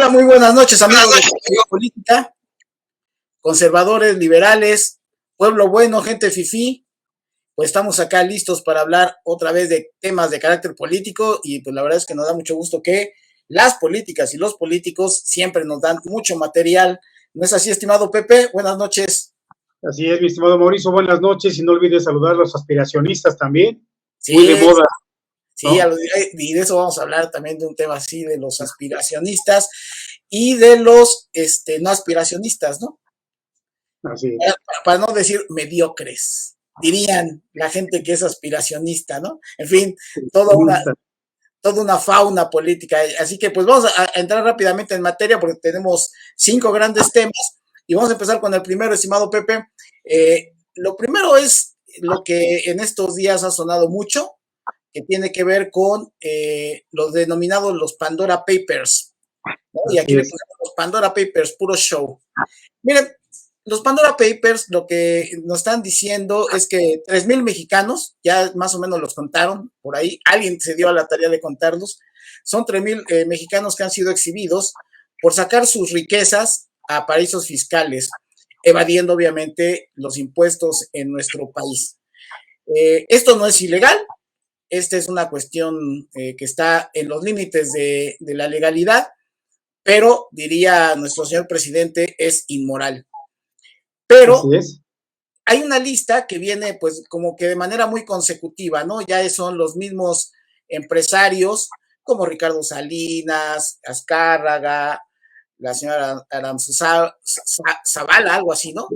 Hola, muy buenas noches, amigos de Política, conservadores, liberales, pueblo bueno, gente fifí. Pues estamos acá listos para hablar otra vez de temas de carácter político y pues la verdad es que nos da mucho gusto que las políticas y los políticos siempre nos dan mucho material. ¿No es así, estimado Pepe? Buenas noches. Así es, mi estimado Mauricio, buenas noches y no olvides saludar a los aspiracionistas también, Sí, muy de moda. sí, ¿no? y de eso vamos a hablar también de un tema así, de los aspiracionistas y de los no aspiracionistas, ¿no? Así es. Para no decir mediocres, dirían la gente que es aspiracionista, ¿no? En fin, toda una fauna política. Así que pues vamos a entrar rápidamente en materia porque tenemos 5 grandes temas y vamos a empezar con el primero, estimado Pepe. Lo primero es lo que en estos días ha sonado mucho, que tiene que ver con los denominados los Pandora Papers, ¿no? Y aquí le ponemos los Pandora Papers, puro show. Miren, los Pandora Papers lo que nos están diciendo es que 3,000 mexicanos, ya más o menos los contaron por ahí, alguien se dio a la tarea de contarlos, son 3,000 mexicanos que han sido exhibidos por sacar sus riquezas a paraísos fiscales, evadiendo obviamente los impuestos en nuestro país. Esto no es ilegal, esta es una cuestión que está en los límites de la legalidad, pero diría nuestro señor presidente, es inmoral. Pero hay una lista que viene pues como que de manera muy consecutiva, ¿no? Ya son los mismos empresarios como Ricardo Salinas, Azcárraga, la señora Zavala, algo así, ¿no?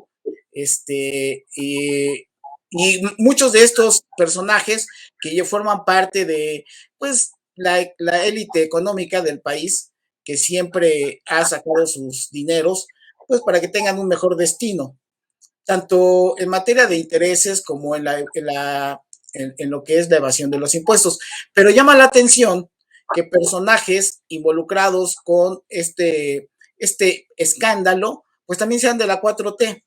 Y muchos de estos personajes que ya forman parte de pues la élite económica del país que siempre ha sacado sus dineros pues para que tengan un mejor destino, tanto en materia de intereses como en lo que es la evasión de los impuestos. Pero llama la atención que personajes involucrados con este escándalo, pues también sean de la 4T.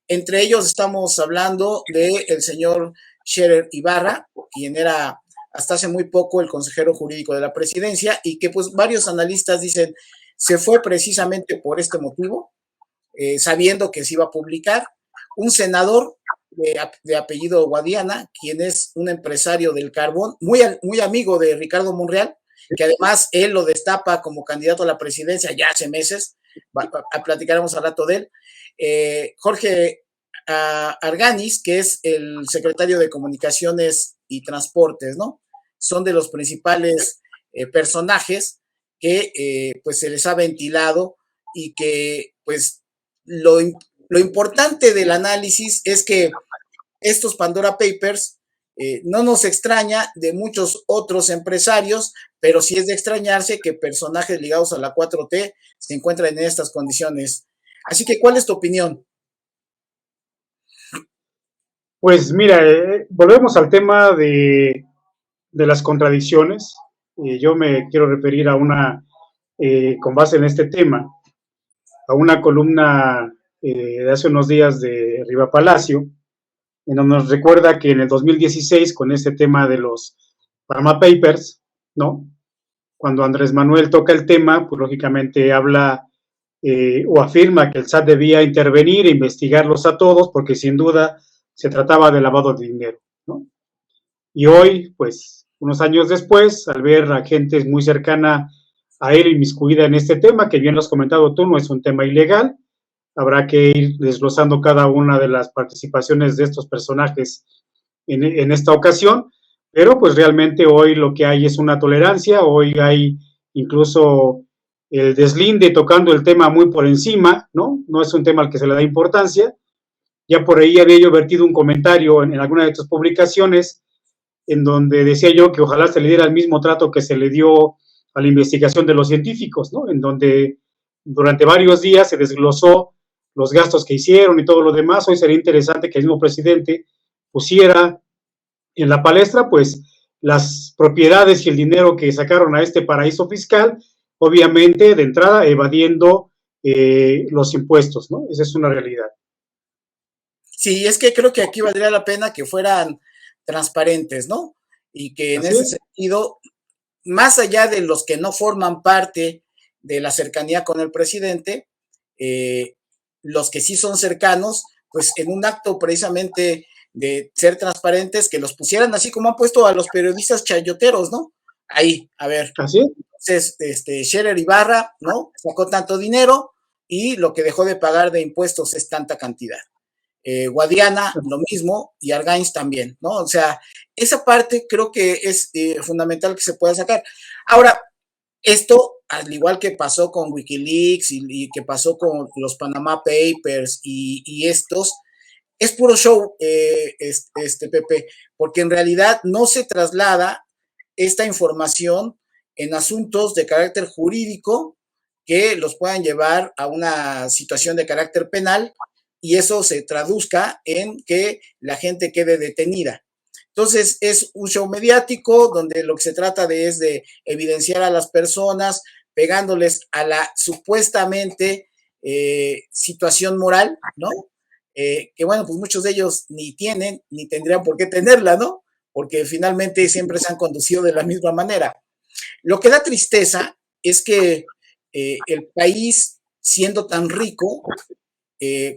Entre ellos estamos hablando del señor Scherer Ibarra, quien era hasta hace muy poco el consejero jurídico de la presidencia y que pues varios analistas dicen se fue precisamente por este motivo, sabiendo que se iba a publicar. Un senador de apellido Guadiana, quien es un empresario del carbón, muy amigo de Ricardo Monreal, que además él lo destapa como candidato a la presidencia ya hace meses, platicaremos al rato de él. Jorge Arganis, que es el secretario de Comunicaciones y Transportes, ¿no? Son de los principales personajes que pues se les ha ventilado y que pues lo importante del análisis es que estos Pandora Papers no nos extraña de muchos otros empresarios, pero sí es de extrañarse que personajes ligados a la 4T se encuentran en estas condiciones. Así que, ¿cuál es tu opinión? Pues mira, volvemos al tema de las contradicciones. Yo me quiero referir a con base en este tema, a una columna de hace unos días de Riva Palacio, en donde nos recuerda que en el 2016, con este tema de los Panama Papers, ¿no? Cuando Andrés Manuel toca el tema, pues lógicamente habla o afirma que el SAT debía intervenir e investigarlos a todos, porque sin duda se trataba de lavado de dinero, ¿no? Y hoy, pues, unos años después, al ver a gente muy cercana a él inmiscuida en este tema, que bien lo has comentado tú, no es un tema ilegal, habrá que ir desglosando cada una de las participaciones de estos personajes en esta ocasión, pero pues realmente hoy lo que hay es una tolerancia, hoy hay incluso el deslinde tocando el tema muy por encima, ¿no? No es un tema al que se le da importancia. Ya por ahí había yo vertido un comentario en alguna de tus publicaciones en donde decía yo que ojalá se le diera el mismo trato que se le dio a la investigación de los científicos, ¿no? En donde durante varios días se desglosó los gastos que hicieron y todo lo demás. Hoy sería interesante que el mismo presidente pusiera en la palestra, pues, las propiedades y el dinero que sacaron a este paraíso fiscal, obviamente, de entrada, evadiendo los impuestos, ¿no? Esa es una realidad. Sí, es que creo que aquí valdría la pena que fueran transparentes, ¿no? Y que en ese sentido, más allá de los que no forman parte de la cercanía con el presidente, los que sí son cercanos, pues en un acto precisamente de ser transparentes, que los pusieran así como han puesto a los periodistas chayoteros, ¿no? Ahí, a ver. Así es. Entonces, Scherer Ibarra, ¿no? Sacó tanto dinero y lo que dejó de pagar de impuestos es tanta cantidad. Guadiana, lo mismo, y Argainz también, ¿no? O sea, esa parte creo que es fundamental que se pueda sacar. Ahora, esto, al igual que pasó con Wikileaks y que pasó con los Panama Papers y estos, es puro show, Pepe, porque en realidad no se traslada esta información en asuntos de carácter jurídico que los puedan llevar a una situación de carácter penal y eso se traduzca en que la gente quede detenida. Entonces es un show mediático donde lo que se trata es de evidenciar a las personas, pegándoles a la supuestamente situación moral, ¿no? Que bueno, pues muchos de ellos ni tienen, ni tendrían por qué tenerla, ¿no? Porque finalmente siempre se han conducido de la misma manera. Lo que da tristeza es que el país, siendo tan rico,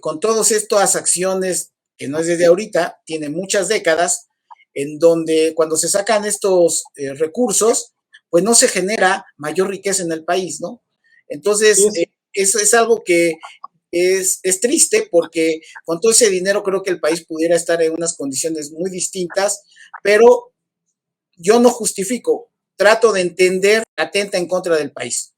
con todas estas acciones, que no es desde ahorita, tiene muchas décadas, en donde cuando se sacan estos recursos, pues no se genera mayor riqueza en el país, ¿no? Entonces, eso es algo que es triste porque con todo ese dinero creo que el país pudiera estar en unas condiciones muy distintas, pero yo no justifico, trato de entender, atenta en contra del país.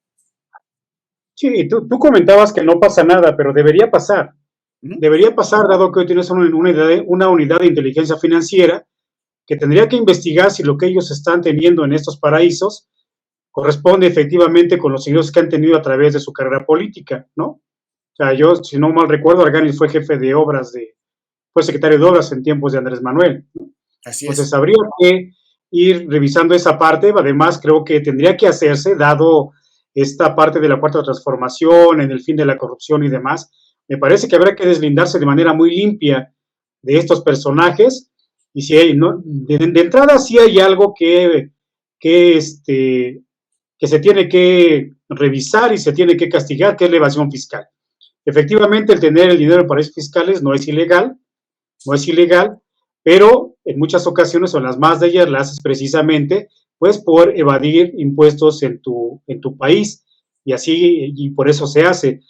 Sí, tú comentabas que no pasa nada, pero debería pasar. Debería pasar, dado que hoy tienes una unidad de inteligencia financiera que tendría que investigar si lo que ellos están teniendo en estos paraísos corresponde efectivamente con los ingresos que han tenido a través de su carrera política, ¿no? O sea, yo, si no mal recuerdo, Arganis fue jefe de obras, fue secretario de obras en tiempos de Andrés Manuel, ¿no? Así Entonces es. habría que ir revisando esa parte, además creo que tendría que hacerse, dado esta parte de la cuarta transformación, en el fin de la corrupción y demás, me parece que habrá que deslindarse de manera muy limpia de estos personajes, y si hay, ¿no? de entrada sí hay algo que se tiene que revisar y se tiene que castigar, que es la evasión fiscal. Efectivamente, el tener el dinero en paraísos fiscales no es ilegal, pero en muchas ocasiones, o en las más de ellas, las haces precisamente pues por evadir impuestos en tu país, y así, y por eso se hace.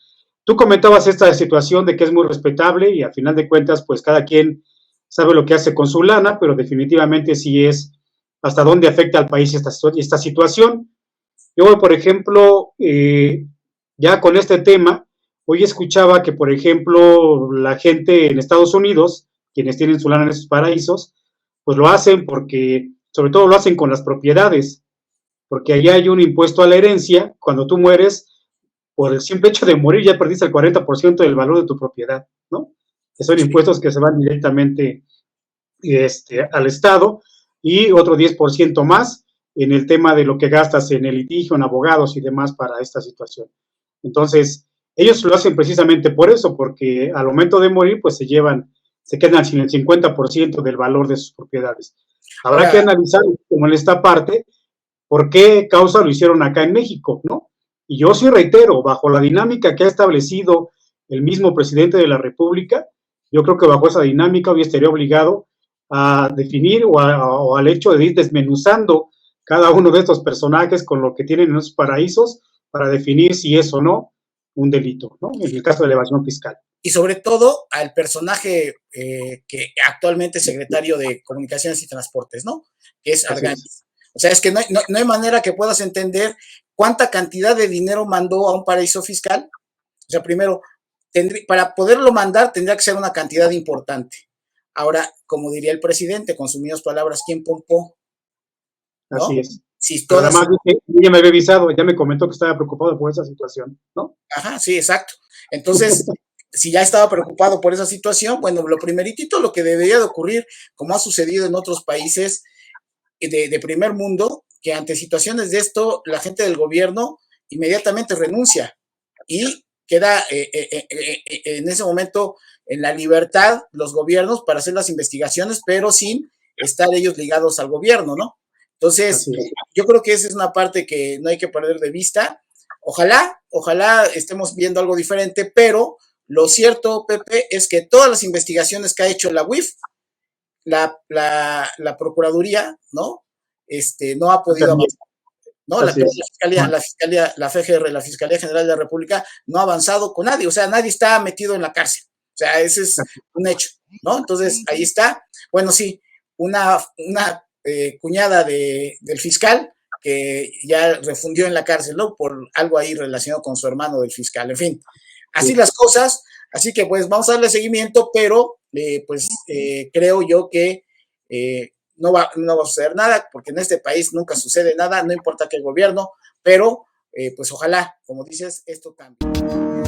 Tú comentabas esta situación de que es muy respetable y a final de cuentas, pues cada quien sabe lo que hace con su lana, pero definitivamente sí es hasta dónde afecta al país esta situación. Yo, por ejemplo, ya con este tema, hoy escuchaba que, por ejemplo, la gente en Estados Unidos, quienes tienen su lana en esos paraísos, pues lo hacen porque, sobre todo lo hacen con las propiedades, porque allá hay un impuesto a la herencia. Cuando tú mueres, por el simple hecho de morir, ya perdiste el 40% del valor de tu propiedad, ¿no? Que son impuestos que se van directamente al Estado, y otro 10% más en el tema de lo que gastas en el litigio, en abogados y demás para esta situación. Entonces, ellos lo hacen precisamente por eso, porque al momento de morir, pues se quedan sin el 50% del valor de sus propiedades. Habrá Ahora, que analizar, como en esta parte, por qué causa lo hicieron acá en México, ¿no? Y yo sí reitero, bajo la dinámica que ha establecido el mismo presidente de la República, yo creo que bajo esa dinámica hoy estaría obligado a definir o al hecho de ir desmenuzando cada uno de estos personajes con lo que tienen en esos paraísos para definir si es o no un delito, ¿no? En el caso de la evasión fiscal. y sobre todo al personaje que actualmente es secretario de Comunicaciones y Transportes, ¿no? Que es Arganis. O sea, es que no hay manera que puedas entender cuánta cantidad de dinero mandó a un paraíso fiscal. O sea, primero, para poderlo mandar tendría que ser una cantidad importante. Ahora, como diría el presidente, con sus mismas palabras, ¿quién pompó? Así ¿No? es. Si Pero todas. además, ya me había avisado, ya me comentó que estaba preocupado por esa situación, ¿no? Ajá, sí, exacto. Entonces, si ya estaba preocupado por esa situación, bueno, lo primeritito, lo que debería de ocurrir, como ha sucedido en otros países de primer mundo, que ante situaciones de esto, la gente del gobierno inmediatamente renuncia y queda en ese momento en la libertad los gobiernos para hacer las investigaciones, pero sin estar ellos ligados al gobierno, ¿no? Entonces, yo creo que esa es una parte que no hay que perder de vista. ojalá estemos viendo algo diferente, pero lo cierto, Pepe, es que todas las investigaciones que ha hecho la UIF, la Procuraduría, ¿no? No ha podido También, avanzar, ¿no? así es. La FGR, la Fiscalía General de la República, no ha avanzado con nadie, o sea, nadie está metido en la cárcel, o sea, ese es un hecho, ¿no? Entonces, ahí está. Bueno, sí, una cuñada del fiscal que ya refundió en la cárcel, ¿no? Por algo ahí relacionado con su hermano del fiscal, en fin, así las cosas, así que pues vamos a darle seguimiento, pero creo yo que no va a suceder nada, porque en este país nunca sucede nada, no importa qué gobierno, pero pues ojalá, como dices, esto cambie.